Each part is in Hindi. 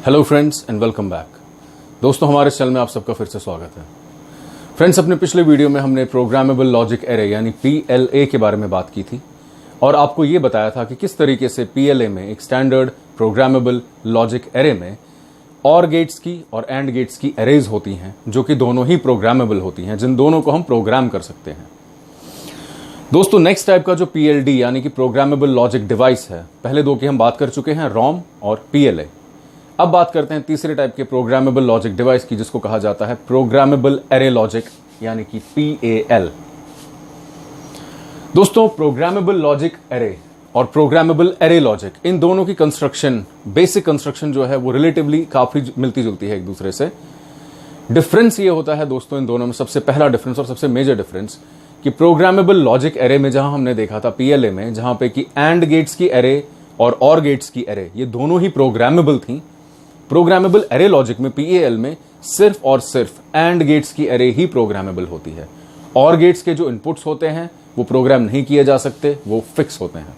Hello friends and welcome back. दोस्तों, हमारे चैनल में आप सबका फिर से स्वागत है। फ्रेंड्स, अपने पिछले वीडियो में हमने प्रोग्रामेबल लॉजिक एरे यानी PLA के बारे में बात की थी और आपको ये बताया था कि किस तरीके से PLA में एक स्टैंडर्ड प्रोग्रामेबल लॉजिक एरे में और गेट्स की और एंड गेट्स की एरेज होती हैं जो कि दोनों ही प्रोग्रामेबल होती हैं, जिन दोनों को हम प्रोग्राम कर सकते हैं। दोस्तों, नेक्स्ट टाइप का जो PLD यानी कि प्रोग्रामेबल लॉजिक डिवाइस है, पहले दो की हम बात कर चुके हैं, ROM और PLA। अब बात करते हैं तीसरे टाइप के प्रोग्रामेबल लॉजिक डिवाइस की, जिसको कहा जाता है प्रोग्रामेबल एरे लॉजिक यानी कि PAL। दोस्तों, प्रोग्रामेबल लॉजिक एरे और प्रोग्रामेबल एरे लॉजिक, इन दोनों की कंस्ट्रक्शन, बेसिक कंस्ट्रक्शन जो है वो रिलेटिवली काफी मिलती जुलती है एक दूसरे से। डिफरेंस ये होता है दोस्तों इन दोनों में, सबसे पहला डिफरेंस और सबसे मेजर डिफरेंस, कि प्रोग्रामेबल लॉजिक एरे में जहां हमने देखा था PLA में, जहां पे कि एंड गेट्स की एरे और गेट्स की एरे ये दोनों ही प्रोग्रामेबल थी, प्रोग्रामेबल एरे लॉजिक में PAL में सिर्फ और सिर्फ एंड गेट्स की एरे ही प्रोग्रामेबल होती है। और गेट्स के जो इनपुट्स होते हैं वो प्रोग्राम नहीं किए जा सकते, वो फिक्स होते हैं।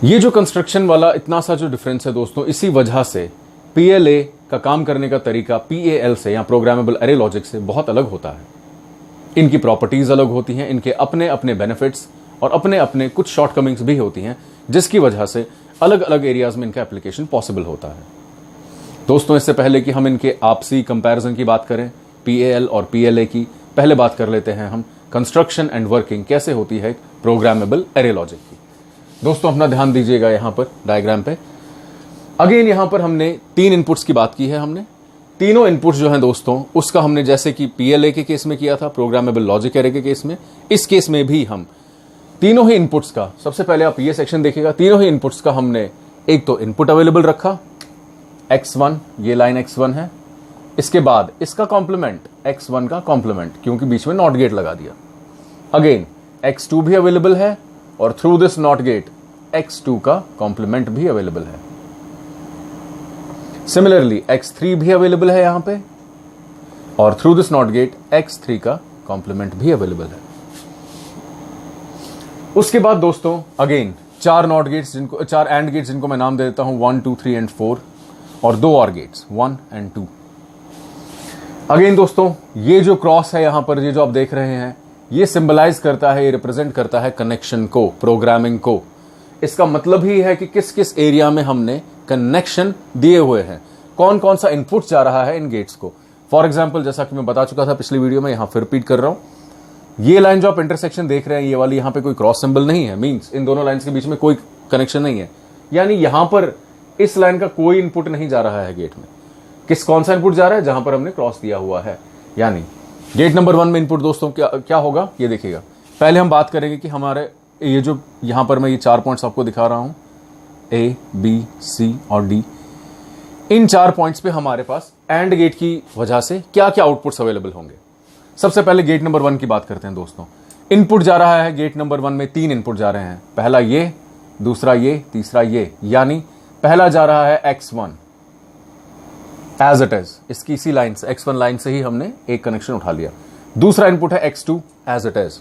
ये जो कंस्ट्रक्शन वाला इतना सा जो डिफरेंस है दोस्तों, इसी वजह से PLA का काम करने का तरीका PAL से या प्रोग्रामेबल एरे लॉजिक से बहुत अलग होता है। इनकी प्रॉपर्टीज अलग होती हैं, इनके अपने अपने बेनिफिट्स और अपने अपने कुछ शॉर्टकमिंग्स भी होती हैं, जिसकी वजह से अलग अलग एरियाज में इनका एप्लीकेशन पॉसिबल होता है। दोस्तों, इससे पहले कि हम इनके आपसी कंपैरिजन की बात करें, PAL और PLA की, पहले बात कर लेते हैं हम कंस्ट्रक्शन एंड वर्किंग कैसे होती है प्रोग्रामेबल एरे लॉजिक की। दोस्तों, अपना ध्यान दीजिएगा यहां पर डायग्राम पे। अगेन यहां पर हमने 3 इनपुट्स की बात की है। हमने तीनों इनपुट्स जो हैं दोस्तों, उसका हमने जैसे कि PLA के केस में किया था, प्रोग्रामेबल लॉजिक एरे के केस में, इस केस में भी हम तीनों ही इनपुट्स का, सबसे पहले आप ये सेक्शन देखिएगा, तीनों ही इनपुट्स का हमने एक तो इनपुट अवेलेबल रखा X1, ये लाइन X1 है, इसके बाद इसका कॉम्प्लीमेंट X1 का कॉम्प्लीमेंट, क्योंकि बीच में नॉट गेट लगा दिया। अगेन X2 भी अवेलेबल है और through this not gate X2 का कॉम्प्लीमेंट भी अवेलेबल है। सिमिलरली X3 भी अवेलेबल है यहां पे और through this not gate X3 का कॉम्प्लीमेंट भी अवेलेबल है। उसके बाद दोस्तों अगेन 4 नॉट गेट्स, जिनको 4 एंड गेट्स, जिनको मैं नाम दे देता हूं 1, 2, 3 एंड 4, और 2 और गेट्स 1 एंड 2। अगेन दोस्तों, ये जो क्रॉस है यहां पर, ये जो आप देख रहे हैं, ये सिंबलाइज करता है, ये रिप्रेजेंट करता है कनेक्शन को, प्रोग्रामिंग को। इसका मतलब ही है कि किस किस एरिया में हमने कनेक्शन दिए हुए हैं, कौन कौन सा इनपुट जा रहा है इन गेट्स को। फॉर एग्जाम्पल, जैसा कि मैं बता चुका था पिछली वीडियो में, यहां फिर रिपीट कर रहा हूं, ये लाइन जो आप इंटरसेक्शन देख रहे हैं, ये वाली, यहां पे कोई क्रॉस सिंबल नहीं है, मींस इन दोनों लाइंस के बीच में कोई कनेक्शन नहीं है, यानी यहां पर इस लाइन का कोई इनपुट नहीं जा रहा है गेट में। कौन सा इनपुट जा रहा है? जहां पर हमने क्रॉस दिया हुआ है। यानी गेट नंबर 1 में इनपुट दोस्तों क्या होगा, ये देखिएगा। पहले हम बात करेंगे कि हमारे ये जो यहां पर मैं ये 4 पॉइंट्स आपको दिखा रहा हूं, A, B, C और D, इन 4 पॉइंट्स पे हमारे पास एंड गेट की वजह से क्या क्या आउटपुट्स अवेलेबल होंगे। सबसे पहले गेट नंबर 1 की बात करते हैं दोस्तों। इनपुट जा रहा है गेट नंबर 1 में, 3 इनपुट जा रहे हैं, पहला ये, दूसरा ये, तीसरा ये। यानी पहला जा रहा है X1 एज इट इज, इसकी इसी लाइन से, X1 लाइन से ही हमने एक कनेक्शन उठा लिया। दूसरा इनपुट है X2 एज इट इज,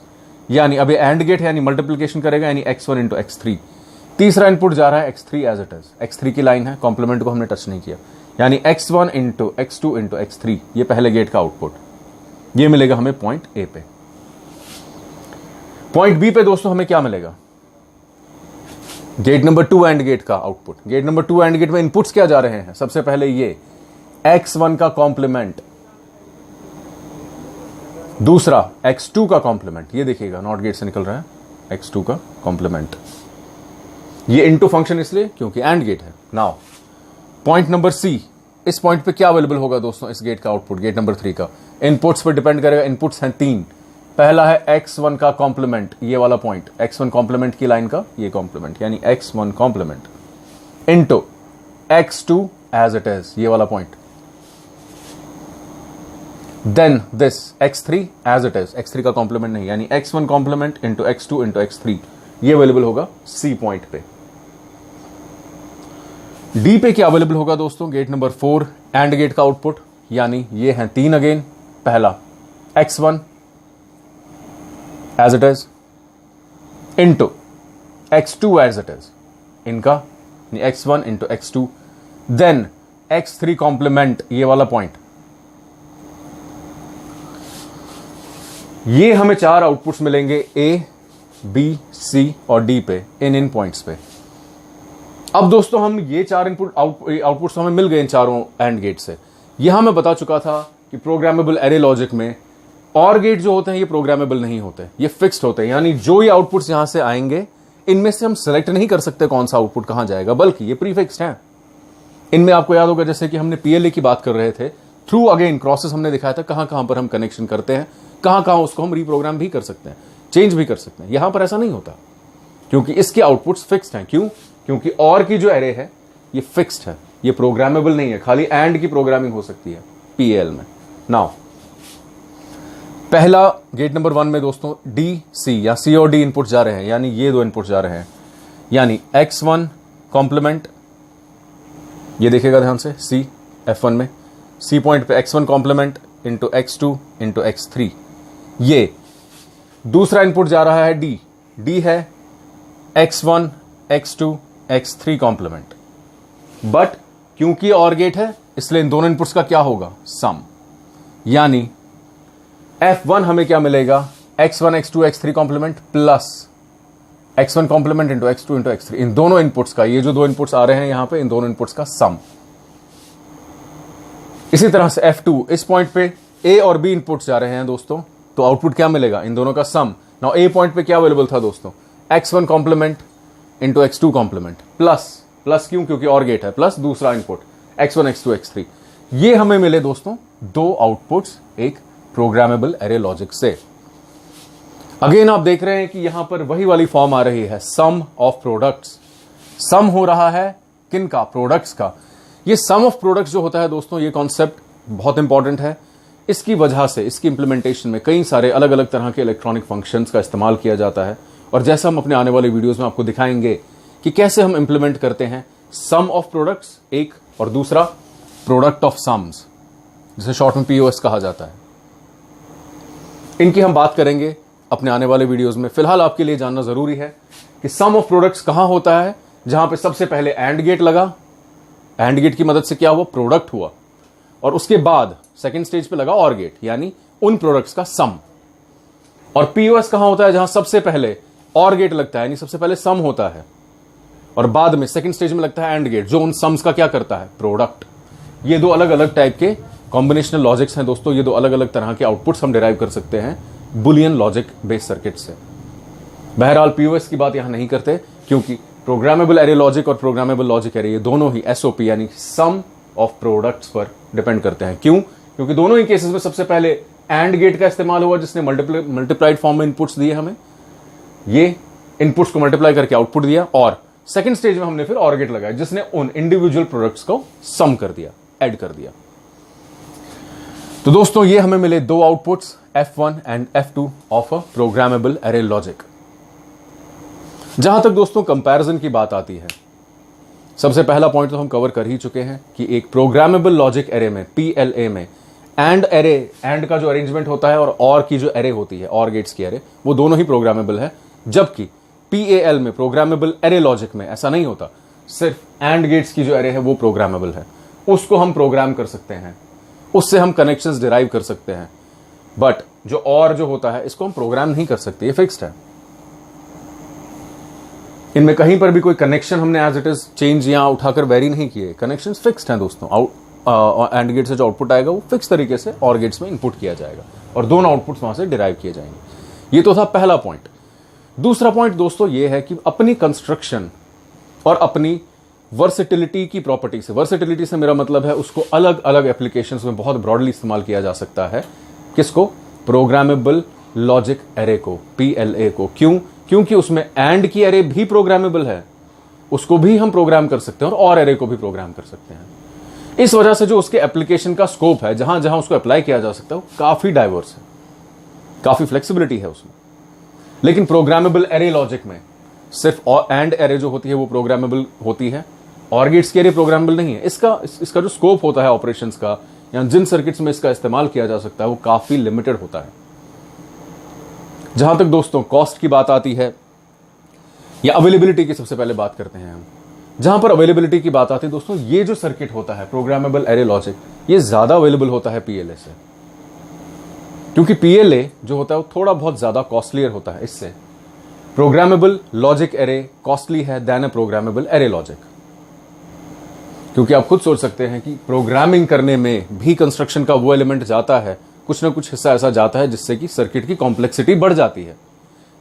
यानी अब ये एंड गेट है, यानी मल्टीप्लीकेशन करेगा, यानी X1 इंटू X3। तीसरा इनपुट जा रहा है X3 as it is, X3 की लाइन है, कॉम्प्लीमेंट को हमने टच नहीं किया, यानी X1 into X2 into X3, ये पहले गेट का आउटपुट, ये मिलेगा हमें पॉइंट A पे। पॉइंट B पे दोस्तों हमें क्या मिलेगा? गेट नंबर 2 एंड गेट का output. Gate number 2 and gate में इनपुट्स क्या जा रहे हैं? सबसे पहले ये X1 का कॉम्प्लीमेंट, दूसरा X2 का कॉम्प्लीमेंट, ये देखिएगा नॉट गेट से निकल रहा है X2 का कॉम्प्लीमेंट, ये इनटू फंक्शन इसलिए क्योंकि एंड गेट है। नाउ पॉइंट नंबर C, इस पॉइंट पे क्या अवेलेबल होगा दोस्तों? इस गेट का आउटपुट, गेट नंबर 3 का, इनपुट्स पर डिपेंड करेगा। इनपुट्स हैं 3, पहला है X1 का कॉम्प्लीमेंट, ये वाला पॉइंट, X1 कॉम्प्लीमेंट की लाइन का ये कॉम्प्लीमेंट, यानी X1 complement into X2 as it is, ये वाला point, then this X3 as it is, X3 का कॉम्प्लीमेंट नहीं, यानी X1 complement into X2 into X3, ये अवेलेबल होगा C पॉइंट पे। D पे क्या अवेलेबल होगा दोस्तों? गेट नंबर 4 एंड गेट का आउटपुट, यानी ये हैं 3 अगेन, पहला X1 as it is into X2 as it is, इनका X1 into X2, then x3 complement, ये वाला पॉइंट, ये हमें 4 आउटपुट्स मिलेंगे A, B, C और D पे, इन पॉइंट्स पे। अब दोस्तों हम ये 4 इनपुट आउटपुट्स हमें मिल गए इन चारों एंड गेट से। यहां मैं बता चुका था कि प्रोग्रामेबल एरे लॉजिक में और गेट जो होते हैं ये प्रोग्रामेबल नहीं होते, ये फिक्स्ड होते हैं। यानी जो ये आउटपुट्स यहां से आएंगे इनमें से हम सेलेक्ट नहीं कर सकते कौन सा आउटपुट कहां जाएगा, बल्कि ये प्रीफिक्स्ड है। इनमें आपको याद होगा जैसे कि हमने पीएलए की बात कर रहे थे, थ्रू अगेन क्रॉसेस हमने दिखाया था कहां कहां पर हम कनेक्शन करते हैं, कहां कहां उसको हम रिप्रोग्राम भी कर सकते हैं, चेंज भी कर सकते हैं। यहां पर ऐसा नहीं होता क्योंकि इसके आउटपुट्स फिक्स्ड हैं। क्यों? क्योंकि और की जो एरे है ये फिक्स्ड है, ये प्रोग्रामेबल नहीं है। खाली एंड की प्रोग्रामिंग हो सकती है पीएल में। नाउ पहला गेट नंबर 1 में दोस्तों डी सी या सी और डी इनपुट जा रहे हैं, यानी ये 2 इनपुट जा रहे हैं। यानी x1 कॉम्प्लीमेंट, ये देखेगा ध्यान से, सी F1 में सी पॉइंट पे x1 complement into x2 into x3। ये दूसरा इनपुट जा रहा है डी, डी है x1 x2 x3 complement. But क्योंकि और गेट है इसलिए इन दोनों इनपुट्स का क्या होगा, सम। यानी F1 हमें क्या मिलेगा, x1 x2 x3 complement plus x1 complement into x2 into x3, इन दोनों इनपुट्स का, ये जो 2 इनपुट्स आ रहे हैं यहां पे, इन दोनों इनपुट्स का सम। इसी तरह से F2 इस पॉइंट पे A और B इनपुट्स जा रहे हैं दोस्तों, तो आउटपुट क्या मिलेगा, इन दोनों का सम। नाउ A पॉइंट पे क्या अवेलेबल था दोस्तों, x1 complement into x2 complement plus, plus क्यों, क्योंकि और गेट है, प्लस दूसरा इनपुट x1 x2 x3। ये हमें मिले दोस्तों 2 आउटपुट्स एक प्रोग्रामेबल एरे लॉजिक से। अगेन आप देख रहे हैं कि यहां पर वही वाली फॉर्म आ रही है, सम ऑफ प्रोडक्ट्स। सम हो रहा है किनका, प्रोडक्ट्स का। ये सम ऑफ प्रोडक्ट्स जो होता है दोस्तों, ये कॉन्सेप्ट बहुत इंपॉर्टेंट है। इसकी वजह से इसकी इंप्लीमेंटेशन में कई सारे अलग अलग तरह के इलेक्ट्रॉनिक फंक्शंस का इस्तेमाल किया जाता है, और जैसा हम अपने आने वाले वीडियोस में आपको दिखाएंगे कि कैसे हम इंप्लीमेंट करते हैं सम ऑफ प्रोडक्ट्स एक, और दूसरा प्रोडक्ट ऑफ सम्स, जिसे शॉर्ट में पीओएस कहा जाता है। इनकी हम बात करेंगे अपने आने वाले वीडियोस में। फिलहाल आपके लिए जानना जरूरी है कि सम ऑफ प्रोडक्ट्स कहां होता है, जहां पे सबसे पहले एंड गेट लगा, एंड गेट की मदद से क्या हुआ, प्रोडक्ट हुआ, और उसके बाद सेकंड स्टेज पे लगा और गेट, यानी उन प्रोडक्ट्स का सम। और पीओएस कहां होता है, जहां सबसे पहले और गेट लगता है, यानी सबसे पहले सम होता है, और बाद में सेकंड स्टेज में लगता है एंड गेट, जो उन सम्स का क्या करता है, प्रोडक्ट। ये 2 अलग अलग टाइप के कॉम्बिनेशनल लॉजिक्स हैं दोस्तों, ये 2 अलग अलग तरह के आउटपुट्स हम डिराइव कर सकते हैं बुलियन लॉजिक बेस्ड सर्किट से। बहरहाल पीओएस की बात यहां नहीं करते, क्योंकि प्रोग्रामेबल एरे लॉजिक और प्रोग्रामेबल लॉजिक एरे ये दोनों ही एसओपी यानी सम ऑफ प्रोडक्ट्स पर डिपेंड करते हैं। क्यों? क्योंकि दोनों ही केसेस में सबसे पहले एंड गेट का इस्तेमाल हुआ, जिसने मल्टीप्लाइड फॉर्म में इनपुट्स दिए हमें, ये इनपुट्स को मल्टीप्लाई करके आउटपुट दिया, और सेकंड स्टेज में हमने फिर और गेट लगाया, जिसने उन इंडिविजुअल प्रोडक्ट्स को सम कर दिया, ऐड कर दिया। तो दोस्तों ये हमें मिले 2 outputs F1 and F2 of a programmable array logic. जहां तक दोस्तों कंपैरिजन की बात आती है, सबसे पहला पॉइंट तो हम कवर कर ही चुके हैं कि एक प्रोग्रामेबल लॉजिक एरे में, PLA में, एंड एरे, एंड का जो अरेंजमेंट होता है और की जो एरे होती है, और गेट्स की एरे, वो दोनों ही प्रोग्रामेबल है। जबकि PAL में, प्रोग्रामेबल एरे लॉजिक में, ऐसा नहीं होता, सिर्फ एंड गेट्स की जो एरे है वो प्रोग्रामेबल है, उसको हम प्रोग्राम कर सकते हैं, उससे हम कनेक्शंस डिराइव कर सकते हैं। बट जो होता है इसको हम प्रोग्राम नहीं कर सकते, ये फिक्स्ड है। इनमें कहीं पर भी कोई कनेक्शन हमने एज इट इज चेंज या उठाकर वेरी नहीं किए, कनेक्शन फिक्स्ड हैं दोस्तों। एंड गेट से जो आउटपुट आएगा वो फिक्स तरीके से और गेट्स में इनपुट किया जाएगा, और दोनों आउटपुट्स वहां से डिराइव किए जाएंगे। ये तो था पहला पॉइंट। दूसरा पॉइंट दोस्तों ये है कि अपनी कंस्ट्रक्शन और अपनी वर्सेटिलिटी की प्रॉपर्टी से, वर्सेटिलिटी से मेरा मतलब है उसको अलग अलग एप्लीकेशंस में बहुत ब्रॉडली इस्तेमाल किया जा सकता है। किसको? प्रोग्रामेबल लॉजिक एरे को, PLA को। क्यों? क्योंकि उसमें एंड की एरे भी प्रोग्रामेबल है, उसको भी हम प्रोग्राम कर सकते हैं, और एरे को भी प्रोग्राम कर सकते हैं। इस वजह से जो उसके एप्लीकेशन का स्कोप है, जहां जहां उसको अप्लाई किया जा सकता है, वो काफी डाइवर्स है, काफी फ्लेक्सिबिलिटी है उसमें। लेकिन प्रोग्रामेबल एरे लॉजिक में सिर्फ एंड एरे जो होती है वो प्रोग्रामेबल होती है, और गेट्स की एरे प्रोग्रामेबल नहीं है। इसका जो स्कोप होता है ऑपरेशंस का, या जिन सर्किट्स में इसका इस्तेमाल किया जा सकता है, वो काफी लिमिटेड होता है। जहां तक दोस्तों कॉस्ट की बात आती है, या अवेलेबिलिटी की सबसे पहले बात करते हैं हम, जहां पर अवेलेबिलिटी की बात आती है दोस्तों, ये जो सर्किट होता है प्रोग्रामेबल एरे लॉजिक, ये ज्यादा अवेलेबल होता है पीएलए से, क्योंकि पीएलए जो होता है वो थोड़ा बहुत ज्यादा कॉस्टलियर होता है। इससे प्रोग्रामेबल लॉजिक एरे कॉस्टली है देन अ प्रोग्रामेबल एरे लॉजिक, क्योंकि आप खुद सोच सकते हैं कि प्रोग्रामिंग करने में भी कंस्ट्रक्शन का वो एलिमेंट जाता है, कुछ ना कुछ हिस्सा ऐसा जाता है जिससे कि सर्किट की कॉम्प्लेक्सिटी बढ़ जाती है।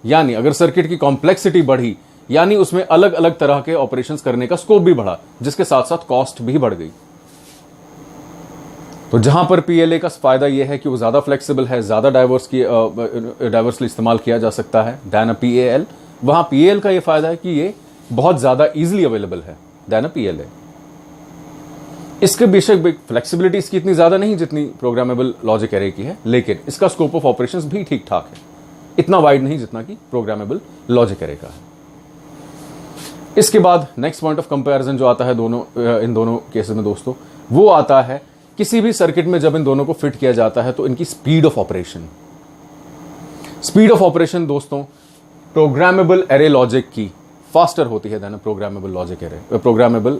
यानी अगर सर्किट की कॉम्प्लेक्सिटी बढ़ी, यानी उसमें अलग अलग तरह के ऑपरेशंस करने का स्कोप भी बढ़ा, जिसके साथ साथ कॉस्ट भी बढ़ गई। तो जहां पर पीएलए का फायदा यह है कि वो ज्यादा फ्लेक्सिबल है, ज्यादा डाइवर्सली इस्तेमाल किया जा सकता है दैन अ पीएएल, वहां पीएल का यह फायदा है कि ये बहुत ज्यादा इजीली अवेलेबल है दैन अ पीएलए। इसके बेशक फ्लेक्सिबिलिटी इसकी इतनी ज्यादा नहीं जितनी प्रोग्रामेबल लॉजिक एरे की है, लेकिन इसका स्कोप ऑफ ऑपरेशंस भी ठीक ठाक है, इतना वाइड नहीं जितना कि प्रोग्रामेबल लॉजिक एरे का है। इसके बाद नेक्स्ट पॉइंट ऑफ कंपैरिजन जो आता है इन दोनों केसेस में दोस्तों, वो आता है किसी भी सर्किट में जब इन दोनों को फिट किया जाता है तो इनकी speed of operation. Speed of operation दोस्तों प्रोग्रामेबल एरे लॉजिक की फास्टर होती है than programmable logic array, programmable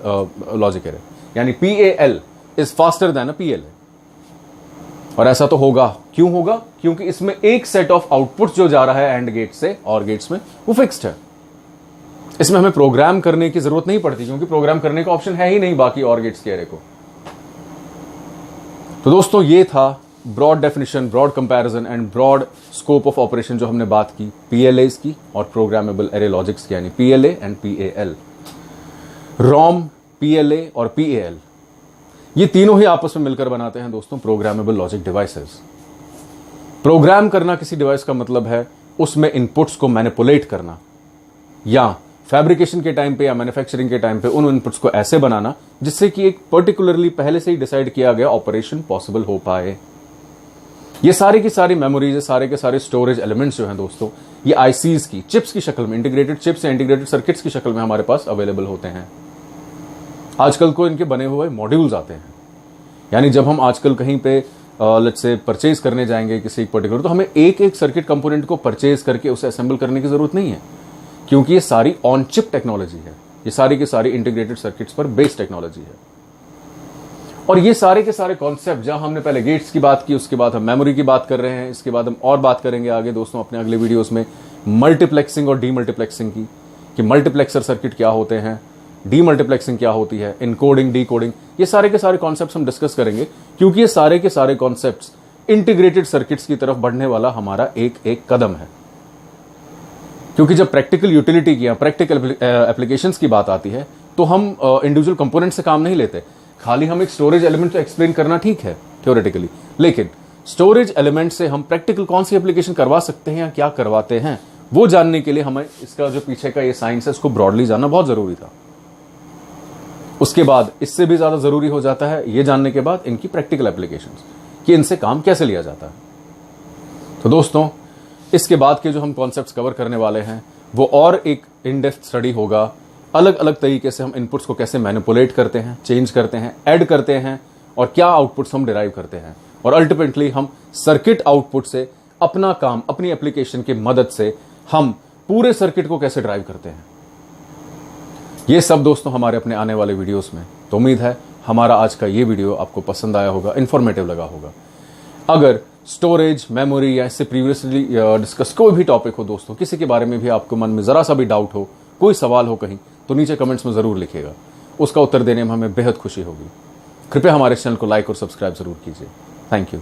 logic array, यानी PAL is faster than PLA. और ऐसा तो होगा, क्यों होगा? क्योंकि इसमें एक सेट ऑफ आउटपुट जो जा रहा है एंड गेट से और गेट्स में, वो फिक्स्ड है। इसमें हमें प्रोग्राम करने की जरूरत नहीं पड़ती, क्योंकि प्रोग्राम करने का ऑप्शन है ही नहीं बाकी और गेट्स के एरे को। तो दोस्तों ये था broad definition, broad comparison and broad scope of operation जो हमने बात की पीएलएस की और प्रोग्रामेबल एरे लॉजिक्स की, यानी PLA and PAL. ROM, PLA और पीएएल, ये तीनों ही आपस में मिलकर बनाते हैं दोस्तों प्रोग्रामेबल लॉजिक डिवाइसेस। प्रोग्राम करना किसी डिवाइस का मतलब है उसमें इनपुट्स को मैनिपुलेट करना, या फैब्रिकेशन के टाइम पे या मैन्युफैक्चरिंग के टाइम पे उन इनपुट्स को ऐसे बनाना जिससे कि एक पर्टिकुलरली पहले से ही डिसाइड किया गया ऑपरेशन पॉसिबल हो पाए। ये सारी की सारी मेमोरीज, सारे के सारे स्टोरेज एलिमेंट्स जो हैं दोस्तों, ये आईसीज की चिप्स की शक्ल में, इंटीग्रेटेड चिप्स या इंटीग्रेटेड सर्किट्स की शक्ल में हमारे पास अवेलेबल होते हैं। आजकल को इनके बने हुए मॉड्यूल्स आते हैं, यानी जब हम आजकल कहीं पे लेट्स से परचेज करने जाएंगे किसी पर्टिकुलर, तो हमें एक एक सर्किट कंपोनेंट को परचेज करके उसे असेंबल करने की जरूरत नहीं है, क्योंकि ये सारी ऑन चिप टेक्नोलॉजी है, ये सारी की सारी इंटीग्रेटेड सर्किट्स पर बेस्ड टेक्नोलॉजी है। और ये सारे के सारे कॉन्सेप्ट, जहां हमने पहले गेट्स की बात की, उसके बाद हम मेमोरी की बात कर रहे हैं, इसके बाद हम और बात करेंगे आगे दोस्तों अपने अगले वीडियोस में मल्टीप्लेक्सिंग और डीमल्टीप्लेक्सिंग की, कि मल्टीप्लेक्सर सर्किट क्या होते हैं, डीमल्टीप्लेक्सिंग क्या होती है, इनकोडिंग, डीकोडिंग, ये सारे के सारे कॉन्सेप्ट्स हम डिस्कस करेंगे, क्योंकि ये सारे के सारे कॉन्सेप्ट्स इंटीग्रेटेड सर्किट्स की तरफ बढ़ने वाला हमारा एक एक कदम है। क्योंकि जब प्रैक्टिकल यूटिलिटी की या प्रैक्टिकल एप्लीकेशंस की बात आती है तो हम इंडिविजुअल कंपोनेंट से काम नहीं लेते। खाली हम एक स्टोरेज एलिमेंट को एक्सप्लेन करना ठीक है थ्योरेटिकली, लेकिन स्टोरेज एलिमेंट से हम प्रैक्टिकल कौन सी एप्लीकेशन करवा सकते हैं या क्या करवाते हैं, वो जानने के लिए हमें इसका जो पीछे का ये साइंस है इसको ब्रॉडली जानना बहुत जरूरी था। उसके बाद इससे भी ज्यादा जरूरी हो जाता है ये जानने के बाद इनकी प्रैक्टिकल एप्लीकेशंस, कि इनसे काम कैसे लिया जाता है। तो दोस्तों इसके बाद के जो हम कॉन्सेप्ट्स कवर करने वाले हैं वो और एक इन डेप्थ स्टडी होगा, अलग अलग तरीके से हम इनपुट्स को कैसे मैनिपुलेट करते हैं, चेंज करते हैं, ऐड करते हैं, और क्या आउटपुट्स हम डिराइव करते हैं, और अल्टीमेटली हम सर्किट आउटपुट से अपना काम, अपनी एप्लीकेशन की मदद से हम पूरे सर्किट को कैसे ड्राइव करते हैं। ये सब दोस्तों हमारे अपने आने वाले वीडियोस में। तो उम्मीद है हमारा आज का ये वीडियो आपको पसंद आया होगा, इंफॉर्मेटिव लगा होगा। अगर स्टोरेज, मेमोरी या इससे प्रीवियसली डिस्कस कोई भी टॉपिक हो दोस्तों, किसी के बारे में भी आपको मन में जरा सा भी डाउट हो, कोई सवाल हो कहीं, तो नीचे कमेंट्स में जरूर लिखिएगा, उसका उत्तर देने में हमें बेहद खुशी होगी। कृपया हमारे चैनल को लाइक और सब्सक्राइब जरूर कीजिए। Thank you.